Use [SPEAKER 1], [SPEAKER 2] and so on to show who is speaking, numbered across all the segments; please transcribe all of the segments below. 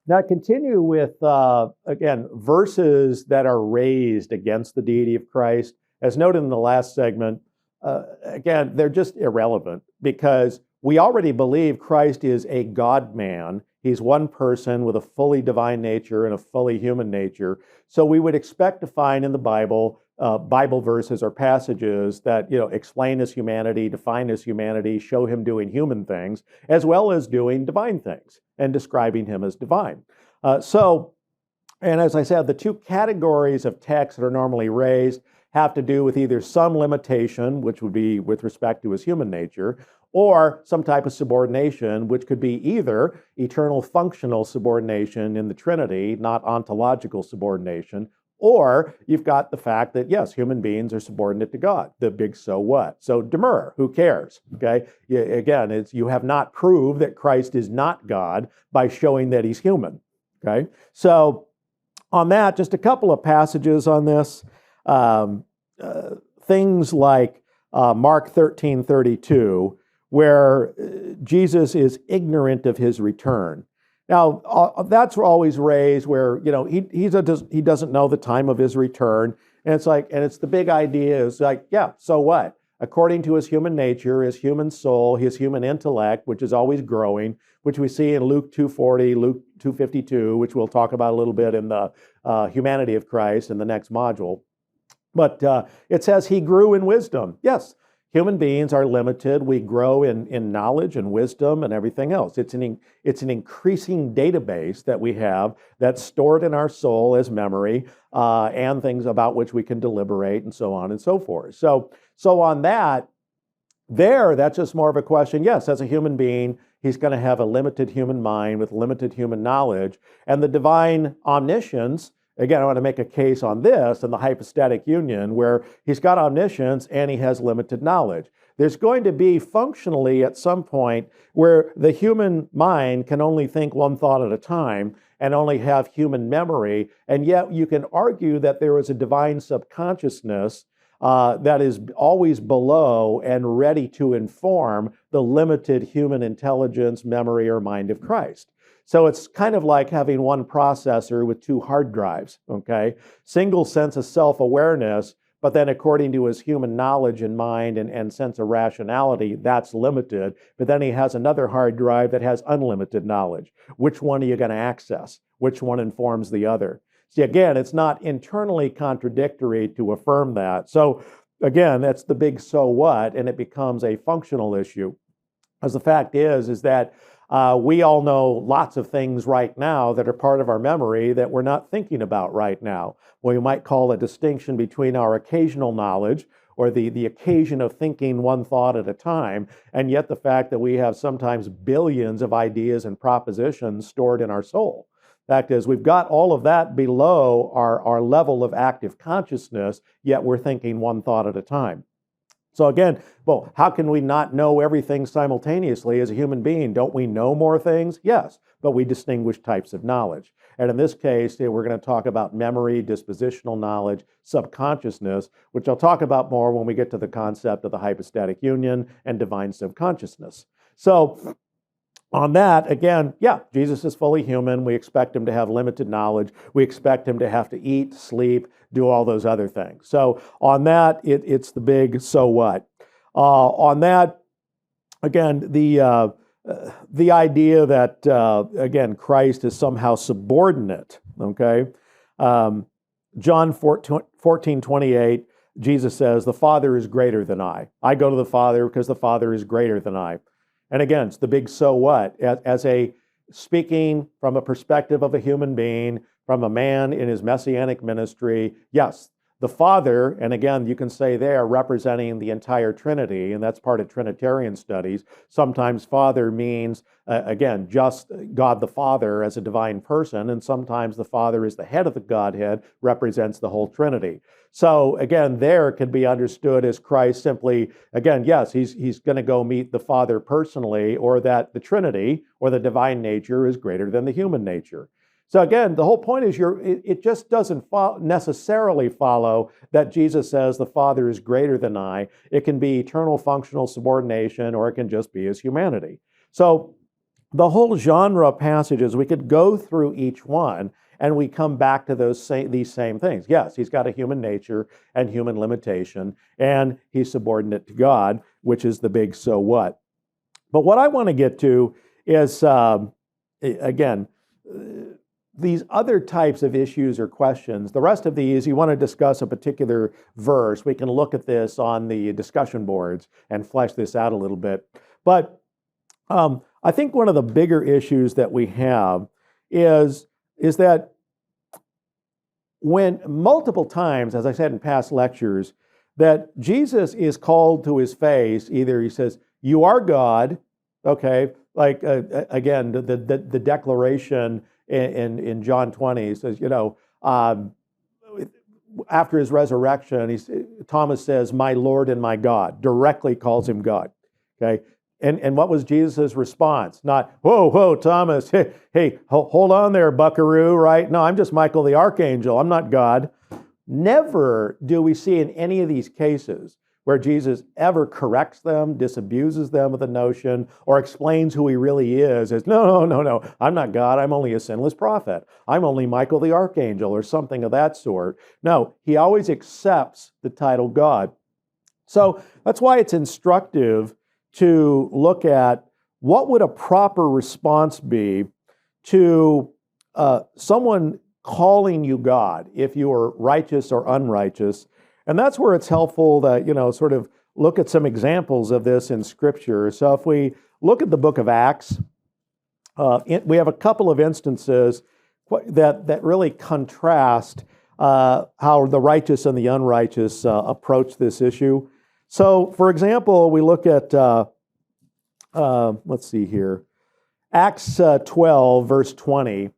[SPEAKER 1] Now, I continue with, again, verses that are raised against the deity of Christ. As noted in the last segment, again, they're just irrelevant because we already believe Christ is a God-man. He's one person with a fully divine nature and a fully human nature. So we would expect to find in the Bible Bible verses or passages that explain his humanity, define his humanity, show him doing human things, as well as doing divine things and describing him as divine. And as I said, the two categories of texts that are normally raised have to do with either some limitation, which would be with respect to his human nature, or some type of subordination, which could be either eternal functional subordination in the Trinity, not ontological subordination, or you've got the fact that, yes, human beings are subordinate to God, the big so what. So demur, who cares? Okay. Again, you have not proved that Christ is not God by showing that he's human. Okay. So on that, just a couple of passages on this. Things like Mark 13:32, where Jesus is ignorant of his return. Now, that's always raised where, he doesn't know the time of his return. And it's the big idea is like, yeah, so what? According to his human nature, his human soul, his human intellect, which is always growing, which we see in Luke 2:40, Luke 2:52, which we'll talk about a little bit in the humanity of Christ in the next module. But it says he grew in wisdom. Yes. Human beings are limited. We grow in knowledge and wisdom and everything else. It's an increasing database that we have that's stored in our soul as memory and things about which we can deliberate and so on and so forth. So on that, that's just more of a question. Yes, as a human being, he's going to have a limited human mind with limited human knowledge. And the divine omniscience, again, I want to make a case on this and the hypostatic union where he's got omniscience and he has limited knowledge. There's going to be functionally at some point where the human mind can only think one thought at a time and only have human memory, and yet you can argue that there is a divine subconsciousness that is always below and ready to inform the limited human intelligence, memory, or mind of Christ. So it's kind of like having one processor with two hard drives, okay? Single sense of self-awareness, but then according to his human knowledge and mind and sense of rationality, that's limited. But then he has another hard drive that has unlimited knowledge. Which one are you going to access? Which one informs the other? See, again, it's not internally contradictory to affirm that. So again, that's the big so what, and it becomes a functional issue. As the fact is that we all know lots of things right now that are part of our memory that we're not thinking about right now. Well, you might call a distinction between our occasional knowledge or the occasion of thinking one thought at a time, and yet the fact that we have sometimes billions of ideas and propositions stored in our soul. Fact is, we've got all of that below our level of active consciousness, yet we're thinking one thought at a time. So again, well, how can we not know everything simultaneously as a human being? Don't we know more things? Yes, but we distinguish types of knowledge. And in this case, we're going to talk about memory, dispositional knowledge, subconsciousness, which I'll talk about more when we get to the concept of the hypostatic union and divine subconsciousness. So on that, again, yeah, Jesus is fully human. We expect him to have limited knowledge. We expect him to have to eat, sleep, do all those other things. So on that, it's the big so what. On that, again, the idea that, again, Christ is somehow subordinate, okay? John 14:28, Jesus says, the Father is greater than I. I go to the Father because the Father is greater than I. And again, it's the big so what. As a speaking from a perspective of a human being, from a man in his messianic ministry, yes, the Father, and again, you can say there, representing the entire Trinity, and that's part of Trinitarian studies. Sometimes Father means, again, just God the Father as a divine person, and sometimes the Father is the head of the Godhead, represents the whole Trinity. So again, there can be understood as Christ simply, again, yes, he's going to go meet the Father personally, or that the Trinity, or the divine nature, is greater than the human nature. So again, the whole point is it just doesn't necessarily follow that Jesus says the Father is greater than I. It can be eternal functional subordination, or it can just be his humanity. So the whole genre of passages, we could go through each one and we come back to these same things. Yes, he's got a human nature and human limitation, and he's subordinate to God, which is the big so what. But what I want to get to is, again, these other types of issues or questions. The rest of these, you want to discuss a particular verse, we can look at this on the discussion boards and flesh this out a little bit. But I think one of the bigger issues that we have is that when multiple times, as I said in past lectures, that Jesus is called to his face, either he says, "You are God," okay, like again, the declaration in John 20 says, after his resurrection, Thomas says, "My Lord and my God," directly calls him God, okay? And what was Jesus' response? Not, whoa, Thomas, hey, hold on there, buckaroo, right? No, I'm just Michael the Archangel. I'm not God. Never do we see in any of these cases where Jesus ever corrects them, disabuses them of the notion, or explains who he really is as, no, I'm not God. I'm only a sinless prophet. I'm only Michael the Archangel or something of that sort. No, he always accepts the title God. So that's why it's instructive to look at what would a proper response be to someone calling you God, if you are righteous or unrighteous. And that's where it's helpful to, sort of look at some examples of this in Scripture. So if we look at the book of Acts, we have a couple of instances that really contrast how the righteous and the unrighteous approach this issue. So, for example, we look at, let's see here, Acts 12, verse 20.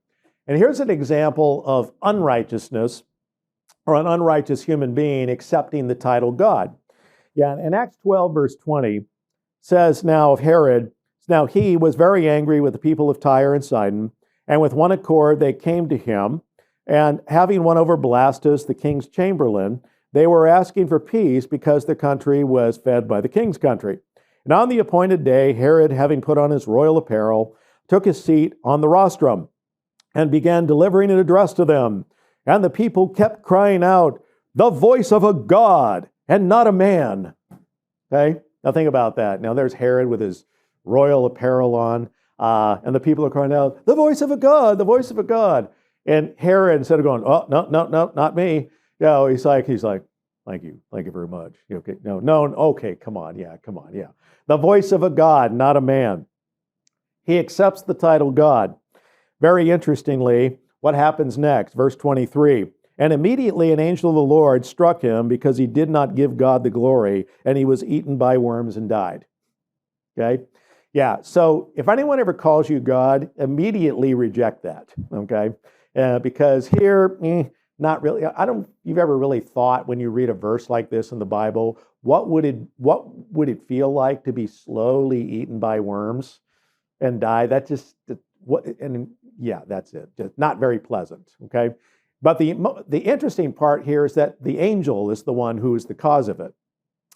[SPEAKER 1] And here's an example of unrighteousness, or an unrighteous human being accepting the title God. Yeah, and Acts 12, verse 20 says now of Herod, now he was very angry with the people of Tyre and Sidon, and with one accord they came to him, and having won over Blastus, the king's chamberlain, they were asking for peace because the country was fed by the king's country. And on the appointed day, Herod, having put on his royal apparel, took his seat on the rostrum and began delivering an address to them. And the people kept crying out, "The voice of a God and not a man." Okay? Now think about that. Now there's Herod with his royal apparel on, and the people are crying out, "The voice of a God, the voice of a God." And Herod, instead of going, "Oh, no, not me," he's like, thank you very much. Okay, no, okay, come on, yeah. The voice of a God, not a man. He accepts the title God. Very interestingly, what happens next? Verse 23, and immediately an angel of the Lord struck him because he did not give God the glory, and he was eaten by worms and died. Okay? Yeah, so if anyone ever calls you God, immediately reject that, okay? Because here, not really. You've ever really thought when you read a verse like this in the Bible, what would it feel like to be slowly eaten by worms and die? That's it. Just not very pleasant, okay? But the interesting part here is that the angel is the one who is the cause of it,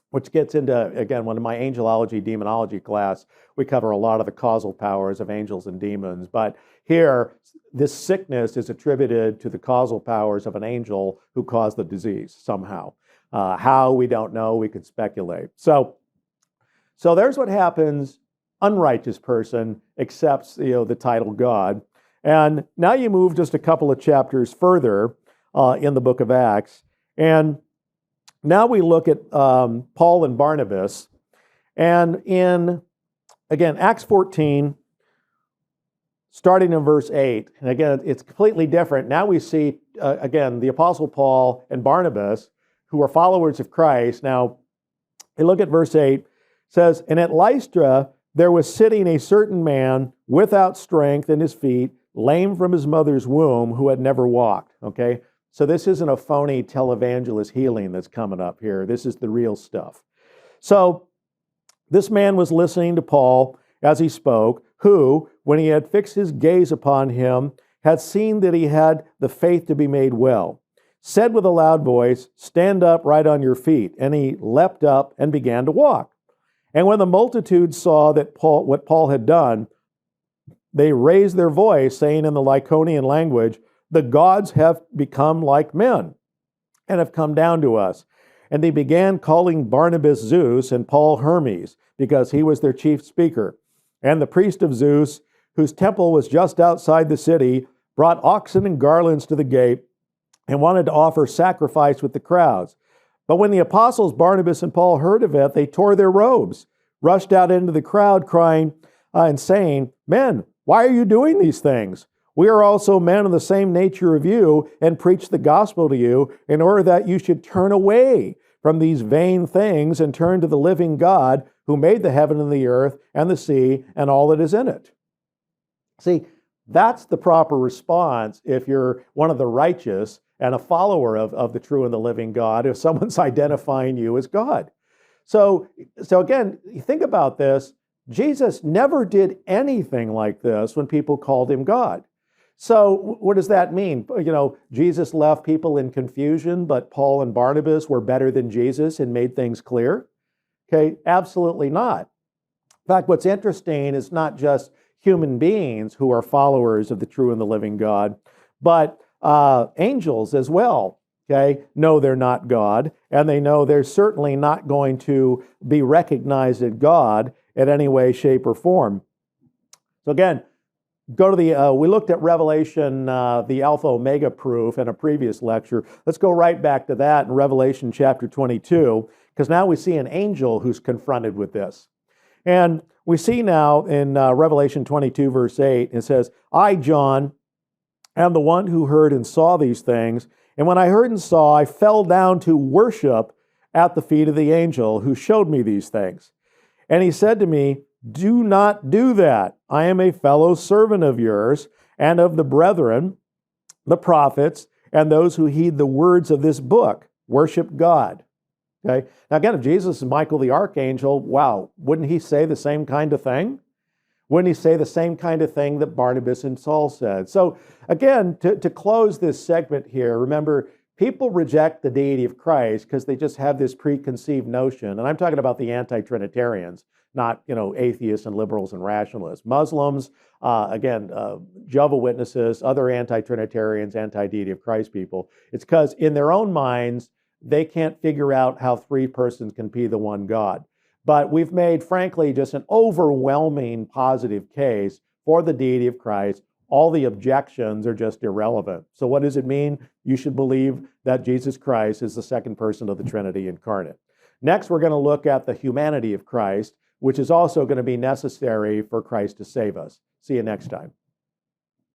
[SPEAKER 1] which gets into, again, one of my angelology, demonology class, we cover a lot of the causal powers of angels and demons. But here, this sickness is attributed to the causal powers of an angel who caused the disease somehow. How, we don't know, we could speculate. So there's what happens. Unrighteous person accepts the title God. And now you move just a couple of chapters further in the book of Acts. And now we look at Paul and Barnabas. And in, again, Acts 14, starting in verse 8, and again, it's completely different. Now we see, again, the Apostle Paul and Barnabas, who are followers of Christ. Now, we look at verse 8, says, and at Lystra there was sitting a certain man without strength in his feet, lame from his mother's womb, who had never walked. Okay? So this isn't a phony televangelist healing that's coming up here. This is the real stuff. So this man was listening to Paul as he spoke, who, when he had fixed his gaze upon him, had seen that he had the faith to be made well, said with a loud voice, stand up right on your feet. And he leapt up and began to walk. And when the multitude saw that what Paul had done, they raised their voice, saying in the Lycaonian language, "The gods have become like men and have come down to us." And they began calling Barnabas Zeus and Paul Hermes, because he was their chief speaker. And the priest of Zeus, whose temple was just outside the city, brought oxen and garlands to the gate and wanted to offer sacrifice with the crowds. But when the apostles Barnabas and Paul heard of it, they tore their robes, rushed out into the crowd, crying and saying, "Men, why are you doing these things? We are also men of the same nature of you, and preach the gospel to you, in order that you should turn away from these vain things and turn to the living God, who made the heaven and the earth and the sea and all that is in it." See, that's the proper response if you're one of the righteous and a follower of the true and the living God, if someone's identifying you as God. So again, you think about this. Jesus never did anything like this when people called him God. So what does that mean? Jesus left people in confusion, but Paul and Barnabas were better than Jesus and made things clear? Okay, absolutely not. In fact, what's interesting is not just human beings who are followers of the true and the living God, but angels as well, okay, know they're not God, and they know they're certainly not going to be recognized as God in any way, shape, or form. So again, go to we looked at Revelation, the Alpha Omega proof in a previous lecture. Let's go right back to that in Revelation chapter 22, because now we see an angel who's confronted with this. And we see now in Revelation 22, verse 8, it says, "I, John, am the one who heard and saw these things. And when I heard and saw, I fell down to worship at the feet of the angel who showed me these things. And he said to me, 'Do not do that. I am a fellow servant of yours and of the brethren, the prophets, and those who heed the words of this book. Worship God.'" Okay. Now again, if Jesus is Michael the archangel, wow, wouldn't he say the same kind of thing? Wouldn't he say the same kind of thing that Barnabas and Saul said? So again, to close this segment here, remember, people reject the deity of Christ because they just have this preconceived notion. And I'm talking about the anti-Trinitarians, not atheists and liberals and rationalists. Muslims, Jehovah's Witnesses, other anti-Trinitarians, anti-deity of Christ people. It's because in their own minds, they can't figure out how three persons can be the one God. But we've made, frankly, just an overwhelming positive case for the deity of Christ. All the objections are just irrelevant. So what does it mean? You should believe that Jesus Christ is the second person of the Trinity incarnate. Next, we're going to look at the humanity of Christ, which is also going to be necessary for Christ to save us. See you next time.